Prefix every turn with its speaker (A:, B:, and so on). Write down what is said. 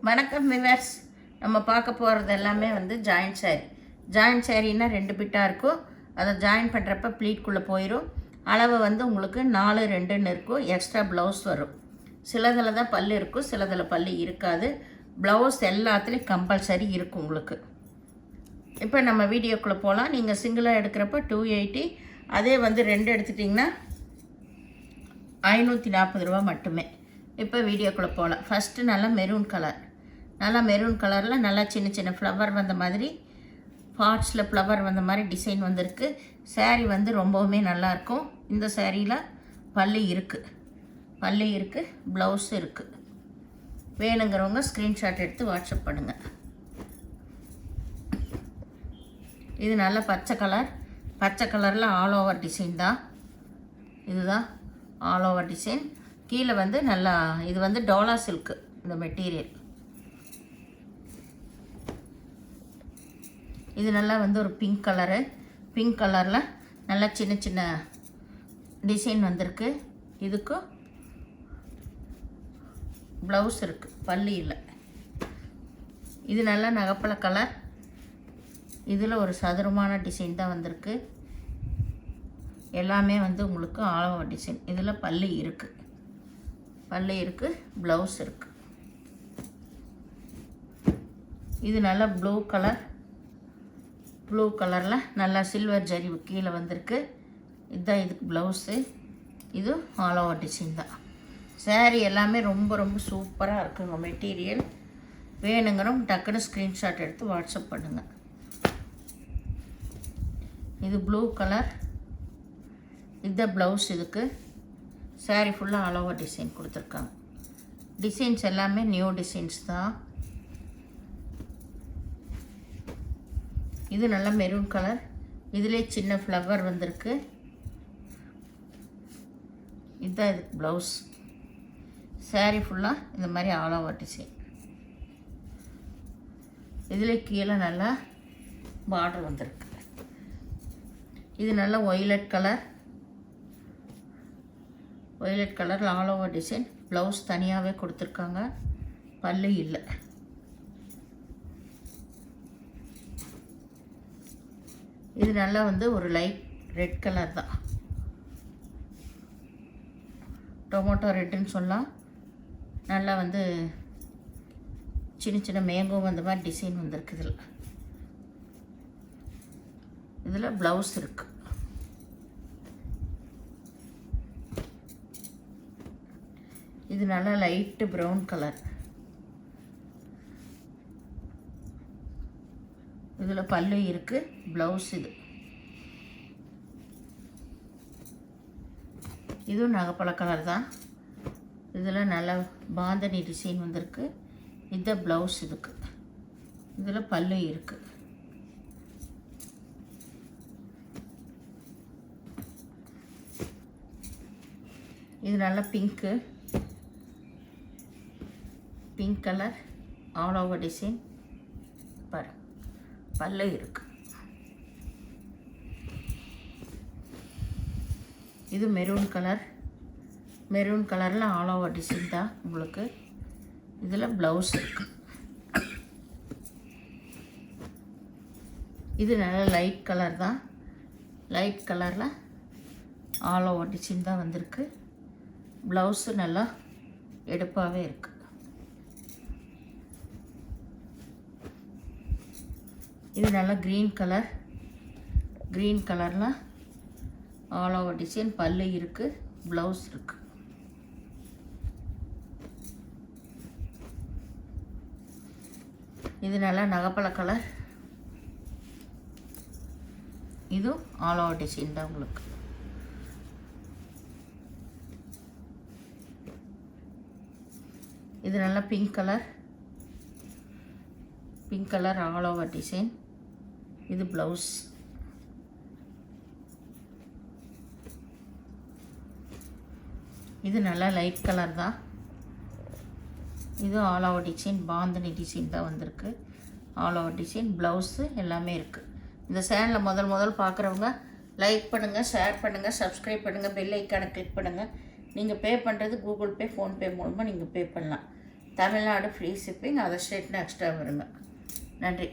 A: வணக்கம் விவர்ஸ். நம்ம பார்க்க போகிறது எல்லாமே வந்து ஜாயிண்ட் சாரீ. ஜாயிண்ட் சாரீனா 2 பிட்டாக இருக்கும். அதை ஜாயின் பண்ணுறப்ப ப்ளீட்குள்ளே போயிடும். அளவு வந்து உங்களுக்கு 4-2ன்னு இருக்கும். எக்ஸ்ட்ரா ப்ளவுஸ் வரும். சிலதில் தான் பல்லு இருக்கும், சிலதில் பல்லு இருக்காது. ப்ளவுஸ் எல்லாத்துலேயும் கம்பல்சரி இருக்கும் உங்களுக்கு. இப்போ நம்ம வீடியோக்குள்ளே போகலாம். நீங்கள் சிங்கிளாக எடுக்கிறப்ப 280, அதே வந்து 2 எடுத்துட்டிங்கன்னா 540 ரூபா மட்டுமே. இப்போ வீடியோக்குள்ளே போகலாம். ஃபஸ்ட்டு நல்லா மெரூன் கலர், நல்லா மெரூன் கலரில் நல்லா சின்ன சின்ன ஃப்ளவர் வந்த மாதிரி, பார்ட்ஸில் ஃப்ளவர் வந்த மாதிரி டிசைன் வந்திருக்கு. சாரீ வந்து ரொம்பவுமே நல்லாயிருக்கும். இந்த சாரியில் பல்லு இருக்குது, ப்ளவுஸ் இருக்குது. வேணுங்கிறவங்க ஸ்க்ரீன்ஷாட் எடுத்து வாட்ஸ்அப் பண்ணுங்கள். இது நல்ல பச்சை கலரில் ஆல் ஓவர் டிசைன் தான். இதுதான் ஆல் ஓவர் டிசைன். கீழே வந்து நல்லா, இது வந்து டோலா சில்க்கு இந்த மெட்டீரியல். இது நல்லா வந்து ஒரு பிங்க் கலரில் நல்லா சின்ன சின்ன டிசைன் வந்திருக்கு. இதுக்கும் ப்ளவுஸ் இருக்குது, பல்லு இல்லை. இது நல்லா நகப்பழ கலர். இதில் ஒரு சதுரமான டிசைன் தான் வந்திருக்கு. எல்லாமே வந்து உங்களுக்கு ஆல் ஓவர் டிசைன். இதில் பல்லு இருக்குது, ப்ளவுஸ் இருக்குது. இது நல்லா ப்ளூ கலரில் நல்லா சில்வர் ஜரி கீழே வந்திருக்கு. இதுதான் இதுக்கு ப்ளவுஸு. இது ஆல் ஓவர் டிசைன் தான். சாரீ எல்லாமே ரொம்ப ரொம்ப சூப்பராக இருக்குங்க மெட்டீரியல். வேணுங்கிறோம் டக்குன்னு ஸ்க்ரீன்ஷாட் எடுத்து வாட்ஸ்அப் பண்ணுங்கள். இது ப்ளூ கலர், இதுதான் ப்ளவுஸ். இதுக்கு சாரீ ஃபுல்லாக ஆல் ஓவர் டிசைன் கொடுத்துருக்காங்க. டிசைன்ஸ் எல்லாமே நியூ டிசைன்ஸ் தான். இது நல்ல மெரூன் கலர். இதிலே சின்ன ஃப்ளவர் வந்திருக்கு. இதுதான் இதுக்கு ப்ளவுஸ். சாரீ ஃபுல்லாக இந்த மாதிரி ஆல் ஓவர் டிசைன். இதில் கீழே நல்லா பார்டர் வந்திருக்கு. இது நல்ல ஒய்லட் கலரில் ஆல் ஓவர் டிசைன். ப்ளவுஸ் தனியாகவே கொடுத்துருக்காங்க, பல்லு இல்லை. இது நல்லா வந்து ஒரு லைட் ரெட் கலர் தான், டொமேட்டோ ரெட்டுன்னு சொல்லலாம். நல்லா வந்து சின்ன சின்ன மேங்கோ வந்த மாதிரி டிசைன் வந்திருக்கு. இதில் ப்ளவுஸ் இருக்குது. இது நல்லா லைட்டு ப்ரௌன் கலர். இதில் பல்லு இருக்குது, ப்ளவுஸ். இதுவும் நகைப்பழ கலர் தான். இதில் நல்லா பாந்தனி டிசைன் வந்திருக்கு. இதுதான் ப்ளவுஸ். இதில் பல்லு இருக்குது. இது நல்லா pink colour all over design. பாரு, பல்லு இருக்கு. இது மெரூன் கலரில் ஆல் ஓவர் டிசைன் தான் உங்களுக்கு. இதில் ப்ளவுஸ் இருக்கு. இது நல்ல லைட் கலர் தான். லைட் கலரில் ஆல் ஓவர் டிசைன் தான் வந்திருக்கு. ப்ளவுஸு நல்லா எடுப்பாகவே இருக்குது. இது நல்லா க்ரீன் கலரில் ஆல் ஓவர் டிசைன். பல்லு இருக்குது, ப்ளவுஸ் இருக்குது. இது நல்லா நகைப்பழ கலர். இது ஆல் ஓவர் டிசைன் தான் உங்களுக்கு. இது நல்லா pink colour all over design. இது ப்ளவுஸ். இது நல்லா லைட் கலர் தான். இது all over design, bandhani design தான் வந்திருக்கு. ஆல் ஓவர் டிசைன், ப்ளவுஸு எல்லாமே இருக்குது. இந்த சேனலில் முதல் பார்க்குறவங்க லைக் பண்ணுங்கள், ஷேர் பண்ணுங்கள், சப்ஸ்கிரைப் பண்ணுங்கள், பெல் ஐக்கானை கிளிக் பண்ணுங்கள். நீங்கள் பே பண்ணுறது கூகுள் பே, ஃபோன்பே மூலமாக நீங்கள் பே பண்ணலாம். தமிழ்நாடு ஃப்ரீ ஷிப்பிங், அதர் ஸ்டேட்னா எக்ஸ்ட்ரா வருங்க. நன்றி.